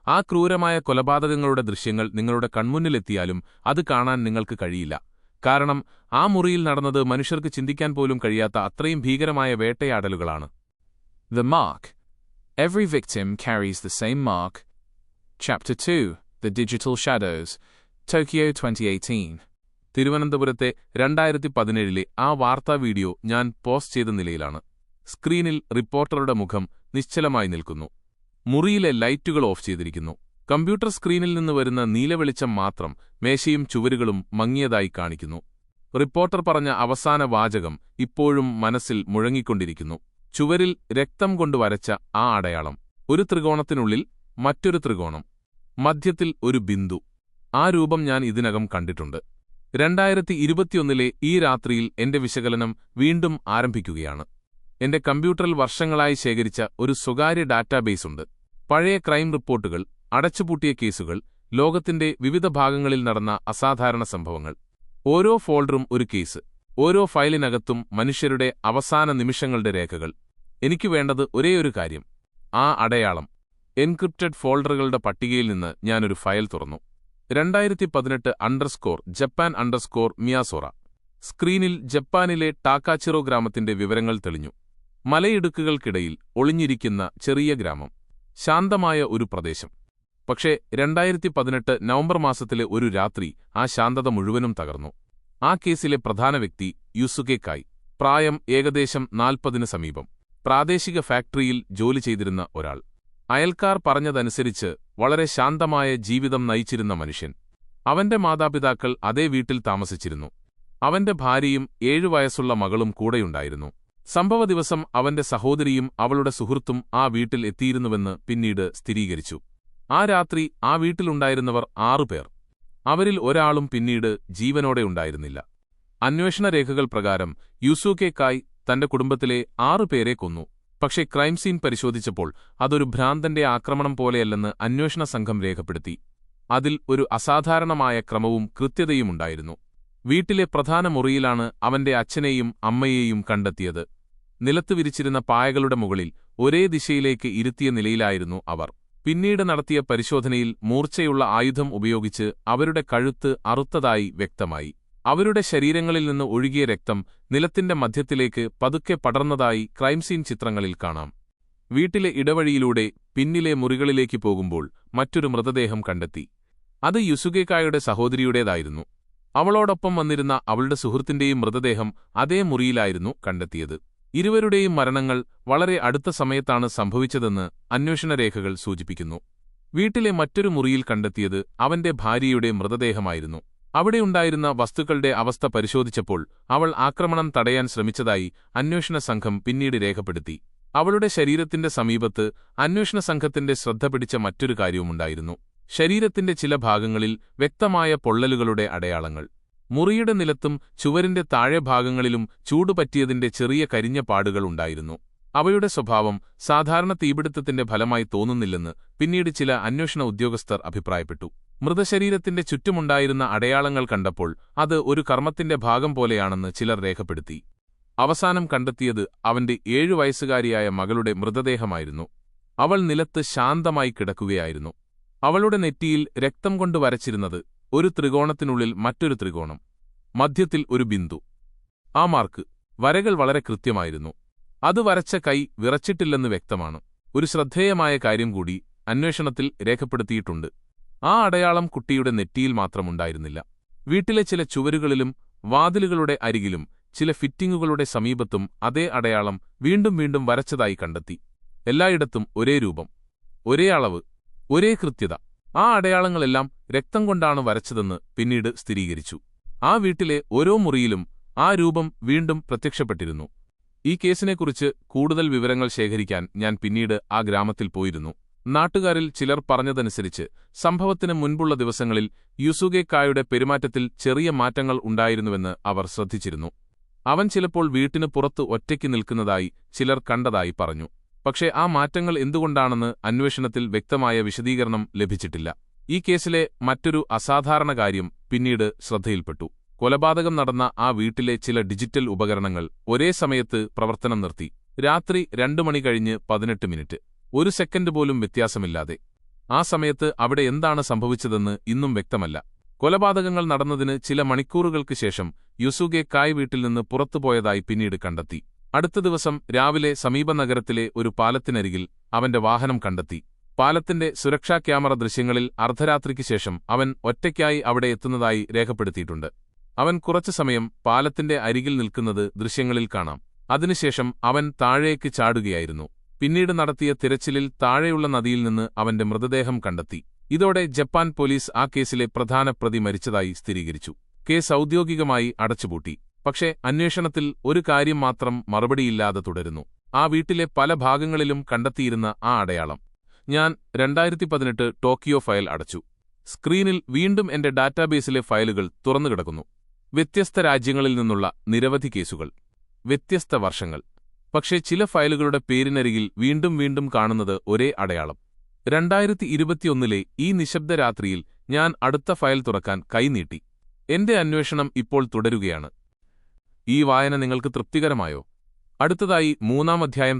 ആ ക്രൂരമായ കൊലപാതകങ്ങളുടെ ദൃശ്യങ്ങൾ നിങ്ങളുടെ കൺമുന്നിലെത്തിയാലും അത് കാണാൻ നിങ്ങൾക്ക് കഴിയില്ല. കാരണം ആ മുറിയിൽ നടന്നത് മനുഷ്യർക്ക് ചിന്തിക്കാൻ പോലും കഴിയാത്ത അത്രയും ഭീകരമായ വേട്ടയാടലുകളാണ്. The Mark. Every victim carries the same mark. Chapter 2. The Digital Shadows. Tokyo 2018. തിരുവനന്തപുരത്തെ 2017 ആ വാർത്താ വീഡിയോ ഞാൻ പോസ്റ്റ് ചെയ്ത നിലയിലാണ്. സ്ക്രീനിൽ റിപ്പോർട്ടറുടെ മുഖം നിശ്ചലമായി നിൽക്കുന്നു. മുറിയിലെ ലൈറ്റുകൾ ഓഫ് ചെയ്തിരിക്കുന്നു. കമ്പ്യൂട്ടർ സ്ക്രീനിൽ നിന്ന് വരുന്ന നീലവെളിച്ചം മാത്രം മേശയും ചുവരുകളും മങ്ങിയതായി കാണിക്കുന്നു. റിപ്പോർട്ടർ പറഞ്ഞ അവസാന വാചകം ഇപ്പോഴും മനസ്സിൽ മുഴങ്ങിക്കൊണ്ടിരിക്കുന്നു. ചുവരിൽ രക്തം കൊണ്ട് വരച്ച ആ അടയാളം. ഒരു ത്രികോണത്തിനുള്ളിൽ മറ്റൊരു ത്രികോണം. മധ്യത്തിൽ ഒരു ബിന്ദു. ആ രൂപം ഞാൻ ഇതിനകം കണ്ടിട്ടുണ്ട്. 2021 ഈ രാത്രിയിൽ എന്റെ വിശകലനം വീണ്ടും ആരംഭിക്കുകയാണ്. എന്റെ കമ്പ്യൂട്ടറിൽ വർഷങ്ങളായി ശേഖരിച്ച ഒരു സ്വകാര്യ ഡാറ്റാബേസ് ഉണ്ട്. പഴയ ക്രൈം റിപ്പോർട്ടുകൾ, അടച്ചുപൂട്ടിയ കേസുകൾ, ലോകത്തിന്റെ വിവിധ ഭാഗങ്ങളിൽ നടന്ന അസാധാരണ സംഭവങ്ങൾ. ഓരോ ഫോൾഡറും ഒരു കേസ്. ഓരോ ഫയലിനകത്തും മനുഷ്യരുടെ അവസാന നിമിഷങ്ങളുടെ രേഖകൾ. എനിക്ക് വേണ്ടത് ഒരേയൊരു കാര്യം: ആ അടയാളം. എൻക്രിപ്റ്റഡ് ഫോൾഡറുകളുടെ പട്ടികയിൽ നിന്ന് ഞാനൊരു ഫയൽ തുറന്നു. 2018_Japan_Miyazoura. സ്ക്രീനിൽ ജപ്പാനിലെ ടാക്കാച്ചിറോ ഗ്രാമത്തിന്റെ വിവരങ്ങൾ തെളിഞ്ഞു. മലയിടുക്കുകൾക്കിടയിൽ ഒളിഞ്ഞിരിക്കുന്ന ചെറിയ ഗ്രാമം. ശാന്തമായ ഒരു പ്രദേശം. പക്ഷേ 2018 നവംബർ മാസത്തിലെ ഒരു രാത്രി ആ ശാന്തത മുഴുവനും തകർന്നു. ആ കേസിലെ പ്രധാന വ്യക്തി യുസുകെ കായ്. പ്രായം ഏകദേശം 40 സമീപം. പ്രാദേശിക ഫാക്ടറിയിൽ ജോലി ചെയ്തിരുന്ന ഒരാൾ. അയൽക്കാർ പറഞ്ഞതനുസരിച്ച് വളരെ ശാന്തമായ ജീവിതം നയിച്ചിരുന്ന മനുഷ്യൻ. അവന്റെ മാതാപിതാക്കൾ അതേ വീട്ടിൽ താമസിച്ചിരുന്നു. അവന്റെ ഭാര്യയും 7 വയസ്സുള്ള മകളും കൂടെയുണ്ടായിരുന്നു. സംഭവ ദിവസം അവന്റെ സഹോദരിയും അവളുടെ സുഹൃത്തും ആ വീട്ടിൽ എത്തിയിരുന്നുവെന്ന് പിന്നീട് സ്ഥിരീകരിച്ചു. ആ രാത്രി ആ വീട്ടിലുണ്ടായിരുന്നവർ 6 പേർ. അവരിൽ ഒരാളും പിന്നീട് ജീവനോടെ ഉണ്ടായിരുന്നില്ല. അന്വേഷണ രേഖകൾ പ്രകാരം യുസുകെ കായ് തന്റെ കുടുംബത്തിലെ 6 പേരെ കൊന്നു. പക്ഷേ ക്രൈം സീൻ പരിശോധിച്ചപ്പോൾ അതൊരു ഭ്രാന്തന്റെ ആക്രമണം പോലെയല്ലെന്ന് അന്വേഷണ സംഘം രേഖപ്പെടുത്തി. അതിൽ ഒരു അസാധാരണമായ ക്രമവും കൃത്യതയുമുണ്ടായിരുന്നു. വീട്ടിലെ പ്രധാന മുറിയിലാണ് അവന്റെ അച്ഛനെയും അമ്മയെയും കണ്ടെത്തിയത്. നിലത്ത് വിരിച്ചിരുന്ന പായകളുടെ മുകളിൽ ഒരേ ദിശയിലേക്ക് ഇരുത്തിയ നിലയിലായിരുന്നു അവർ. പിന്നീട് നടത്തിയ പരിശോധനയിൽ മൂർച്ചയുള്ള ആയുധം ഉപയോഗിച്ച് അവരുടെ കഴുത്ത് അറുത്തതായി വ്യക്തമായി. അവരുടെ ശരീരങ്ങളിൽ നിന്ന് ഒഴുകിയ രക്തം നിലത്തിന്റെ മധ്യത്തിലേക്ക് പതുക്കെ പടർന്നതായി ക്രൈം സീൻ ചിത്രങ്ങളിൽ കാണാം. വീട്ടിലെ ഇടവഴിയിലൂടെ പിന്നിലെ മുറികളിലേക്ക് പോകുമ്പോൾ മറ്റൊരു മൃതദേഹം കണ്ടെത്തി. അത് യുസുകെ കായുടെ സഹോദരിയുടേതായിരുന്നു. അവളോടൊപ്പം വന്നിരുന്ന അവളുടെ സുഹൃത്തിന്റെയും മൃതദേഹം അതേ മുറിയിലായിരുന്നു കണ്ടെത്തിയത്. ഇരുവരുടെയും മരണങ്ങൾ വളരെ അടുത്ത സമയത്താണ് സംഭവിച്ചതെന്ന് അന്വേഷണ രേഖകൾ സൂചിപ്പിക്കുന്നു. വീട്ടിലെ മറ്റൊരു മുറിയിൽ കണ്ടെത്തിയത് അവന്റെ ഭാര്യയുടെ മൃതദേഹമായിരുന്നു. അവിടെയുണ്ടായിരുന്ന വസ്തുക്കളുടെ അവസ്ഥ പരിശോധിച്ചപ്പോൾ അവൾ ആക്രമണം തടയാൻ ശ്രമിച്ചതായി അന്വേഷണ സംഘം പിന്നീട് രേഖപ്പെടുത്തി. അവളുടെ ശരീരത്തിന്റെ സമീപത്ത് അന്വേഷണ സംഘത്തിന്റെ ശ്രദ്ധ പിടിച്ച മറ്റൊരു കാര്യവുമുണ്ടായിരുന്നു. ശരീരത്തിന്റെ ചില ഭാഗങ്ങളിൽ വ്യക്തമായ പൊള്ളലുകളുടെ അടയാളങ്ങൾ. മുറിയുടെ നിലത്തും ചുവരിന്റെ താഴെ ഭാഗങ്ങളിലും ചൂടുപറ്റിയതിന്റെ ചെറിയ കരിഞ്ഞ പാടുകൾ ഉണ്ടായിരുന്നു. അവയുടെ സ്വഭാവം സാധാരണ തീപിടുത്തത്തിന്റെ ഫലമായി തോന്നുന്നില്ലെന്ന് പിന്നീട് ചില അന്വേഷണ ഉദ്യോഗസ്ഥർ അഭിപ്രായപ്പെട്ടു. മൃതശരീരത്തിന്റെ ചുറ്റുമുണ്ടായിരുന്ന അടയാളങ്ങൾ കണ്ടപ്പോൾ അത് ഒരു കർമ്മത്തിന്റെ ഭാഗം പോലെയാണെന്ന് ചിലർ രേഖപ്പെടുത്തി. അവസാനം കണ്ടെത്തിയത് അവന്റെ 7 വയസ്സുകാരിയായ മകളുടെ മൃതദേഹമായിരുന്നു. അവൾ നിലത്ത് ശാന്തമായി കിടക്കുകയായിരുന്നു. അവളുടെ നെറ്റിയിൽ രക്തം കൊണ്ട് വരച്ചിരുന്നത് ഒരു ത്രികോണത്തിനുള്ളിൽ മറ്റൊരു ത്രികോണം. മധ്യത്തിൽ ഒരു ബിന്ദു. ആ മാർക്ക്, വരകൾ വളരെ കൃത്യമായിരുന്നു. അത് വരച്ച കൈ വിറച്ചിട്ടില്ലെന്ന് വ്യക്തമാണ്. ഒരു ശ്രദ്ധേയമായ കാര്യം കൂടി അന്വേഷണത്തിൽ രേഖപ്പെടുത്തിയിട്ടുണ്ട്. ആ അടയാളം കുട്ടിയുടെ നെറ്റിയിൽ മാത്രമുണ്ടായിരുന്നില്ല. വീട്ടിലെ ചില ചുവരുകളിലും വാതിലുകളുടെ അരികിലും ചില ഫിറ്റിങ്ങുകളുടെ സമീപത്തും അതേ അടയാളം വീണ്ടും വീണ്ടും വരച്ചതായി കണ്ടെത്തി. എല്ലായിടത്തും ഒരേ രൂപം, ഒരേ അളവ്, ഒരേ കൃത്യത. ആ അടയാളങ്ങളെല്ലാം രക്തം കൊണ്ടാണ് വരച്ചതെന്ന് പിന്നീട് സ്ഥിരീകരിച്ചു. ആ വീട്ടിലെ ഓരോ മുറിയിലും ആ രൂപം വീണ്ടും പ്രത്യക്ഷപ്പെട്ടിരുന്നു. ഈ കേസിനെക്കുറിച്ച് കൂടുതൽ വിവരങ്ങൾ ശേഖരിക്കാൻ ഞാൻ പിന്നീട് ആ ഗ്രാമത്തിൽ പോയിരുന്നു. നാട്ടുകാരിൽ ചിലർ പറഞ്ഞതനുസരിച്ച് സംഭവത്തിന് മുൻപുള്ള ദിവസങ്ങളിൽ യുസുകെ കായുടെ പെരുമാറ്റത്തിൽ ചെറിയ മാറ്റങ്ങൾ ഉണ്ടായിരുന്നുവെന്ന് അവർ ശ്രദ്ധിച്ചിരുന്നു. അവൻ ചിലപ്പോൾ വീട്ടിന് പുറത്ത് ഒറ്റയ്ക്ക് നിൽക്കുന്നതായി ചിലർ കണ്ടതായി പറഞ്ഞു. പക്ഷേ ആ മാറ്റങ്ങൾ എന്തുകൊണ്ടാണെന്ന് അന്വേഷണത്തിൽ വ്യക്തമായ വിശദീകരണം ലഭിച്ചിട്ടില്ല. ഈ കേസിലെ മറ്റൊരു അസാധാരണ കാര്യം പിന്നീട് ശ്രദ്ധയിൽപ്പെട്ടു. കൊലപാതകം നടന്ന ആ വീട്ടിലെ ചില ഡിജിറ്റൽ ഉപകരണങ്ങൾ ഒരേ സമയത്ത് പ്രവർത്തനം നിർത്തി. രാത്രി 2 മണി കഴിഞ്ഞ് 18 മിനിറ്റ്. 1 സെക്കൻഡ് പോലും വ്യത്യാസമില്ലാതെ. ആ സമയത്ത് അവിടെ എന്താണ് സംഭവിച്ചതെന്ന് ഇന്നും വ്യക്തമല്ല. കൊലപാതകങ്ങൾ നടന്നതിന് ചില മണിക്കൂറുകൾക്ക് ശേഷം യുസുഗെ കായ് വീട്ടിൽ നിന്ന് പുറത്തുപോയതായി പിന്നീട് കണ്ടെത്തി. അടുത്ത ദിവസം രാവിലെ സമീപ നഗരത്തിലെ ഒരു പാലത്തിനരികിൽ അവന്റെ വാഹനം കണ്ടെത്തി. പാലത്തിന്റെ സുരക്ഷാ ക്യാമറ ദൃശ്യങ്ങളിൽ അർദ്ധരാത്രിക്ക് ശേഷം അവൻ ഒറ്റയ്ക്കായി അവിടെ എത്തുന്നതായി രേഖപ്പെടുത്തിയിട്ടുണ്ട്. അവൻ കുറച്ചു സമയം പാലത്തിന്റെ അരികിൽ നിൽക്കുന്നത് ദൃശ്യങ്ങളിൽ കാണാം. അതിനുശേഷം അവൻ താഴേക്ക് ചാടുകയായിരുന്നു. പിന്നീട് നടത്തിയ തിരച്ചിലിൽ താഴെയുള്ള നദിയിൽ നിന്ന് അവന്റെ മൃതദേഹം കണ്ടെത്തി. ഇതോടെ ജപ്പാൻ പോലീസ് ആ കേസിലെ പ്രധാന പ്രതി മരിച്ചതായി സ്ഥിരീകരിച്ചു. കേസ് ഔദ്യോഗികമായി അടച്ചുപൂട്ടി. പക്ഷേ അന്വേഷണത്തിൽ ഒരു കാര്യം മാത്രം മറുപടിയില്ലാതെ തുടരുന്നു. ആ വീട്ടിലെ പല ഭാഗങ്ങളിലും കണ്ടെത്തിയിരുന്ന ആ അടയാളം. ഞാൻ 2018 ടോക്കിയോ ഫയൽ അടച്ചു. സ്ക്രീനിൽ വീണ്ടും എന്റെ ഡാറ്റാബേസിലെ ഫയലുകൾ തുറന്നുകിടക്കുന്നു. വ്യത്യസ്ത രാജ്യങ്ങളിൽ നിന്നുള്ള നിരവധി കേസുകൾ, വ്യത്യസ്ത വർഷങ്ങൾ. പക്ഷേ ചില ഫയലുകളുടെ പേരിനരികിൽ വീണ്ടും വീണ്ടും കാണുന്നത് ഒരേ അടയാളം. 2021 ഈ നിശബ്ദ രാത്രിയിൽ ഞാൻ അടുത്ത ഫയൽ തുറക്കാൻ കൈനീട്ടി. എന്റെ അന്വേഷണം ഇപ്പോൾ തുടരുകയാണ്. ഈ വായന നിങ്ങൾക്ക് തൃപ്തികരമായോ? അടുത്തതായി 3-ാം അധ്യായം